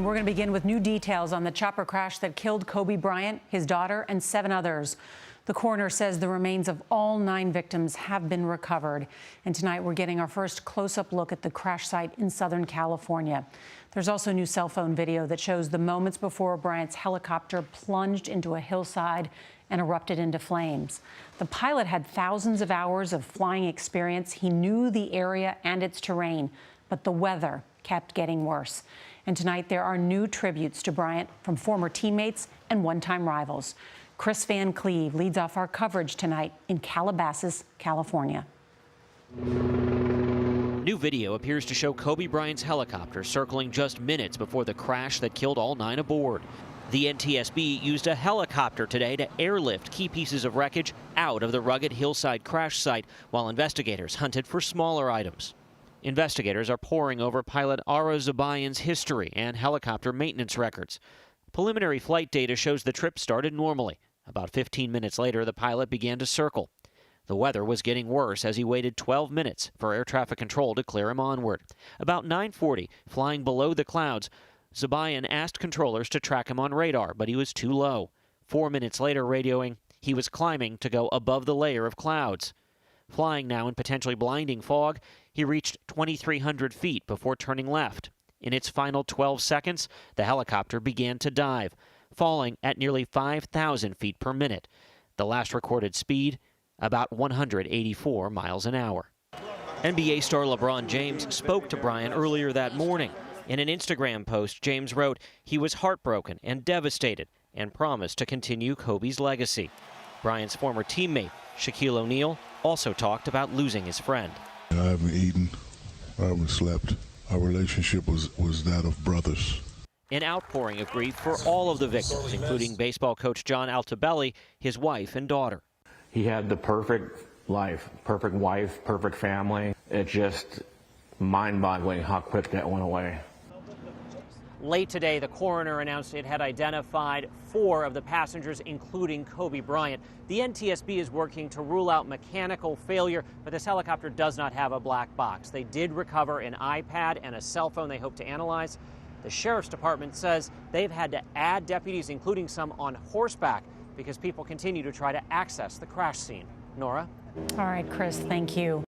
we're going to begin with new details on the chopper crash that killed Kobe Bryant, his daughter, and 7 others. The coroner says the remains of all 9 victims have been recovered. And tonight we're getting our first close-up look at the crash site in Southern California. There's also new cell phone video that shows the moments before Bryant's helicopter plunged into a hillside and erupted into flames. The pilot had thousands of hours of flying experience. He knew the area and its terrain, but the weather kept getting worse. And tonight there are new tributes to Bryant from former teammates and one-time rivals. Chris Van Cleve leads off our coverage tonight in Calabasas, California. New video appears to show Kobe Bryant's helicopter circling just minutes before the crash that killed all 9 aboard. The NTSB used a helicopter today to airlift key pieces of wreckage out of the rugged hillside crash site while investigators hunted for smaller items. Investigators are poring over pilot Ara Zabayan's history and helicopter maintenance records. Preliminary flight data shows the trip started normally. About 15 minutes later, the pilot began to circle. The weather was getting worse as he waited 12 minutes for air traffic control to clear him onward. About 9:40, flying below the clouds, Zabayan asked controllers to track him on radar, but he was too low. 4 minutes later, radioing, he was climbing to go above the layer of clouds. Flying now in potentially blinding fog, he reached 2,300 feet before turning left. In its final 12 seconds, the helicopter began to dive, falling at nearly 5,000 feet per minute. The last recorded speed, about 184 miles an hour. NBA star LeBron James spoke to Bryant earlier that morning. In an Instagram post, James wrote he was heartbroken and devastated and promised to continue Kobe's legacy. Bryant's former teammate, Shaquille O'Neal, also talked about losing his friend. I haven't eaten, I haven't slept. Our relationship was that of brothers. An outpouring of grief for all of the victims, including baseball coach John Altobelli, his wife and daughter. He had the perfect life, perfect wife, perfect family. It's just mind-boggling how quick that went away. Late today, the coroner announced it had identified 4 of the passengers, including Kobe Bryant. The NTSB is working to rule out mechanical failure, but this helicopter does not have a black box. They did recover an iPad and a cell phone they hope to analyze. The Sheriff's Department says they've had to add deputies, including some on horseback, because people continue to try to access the crash scene. Nora? All right, Chris, thank you.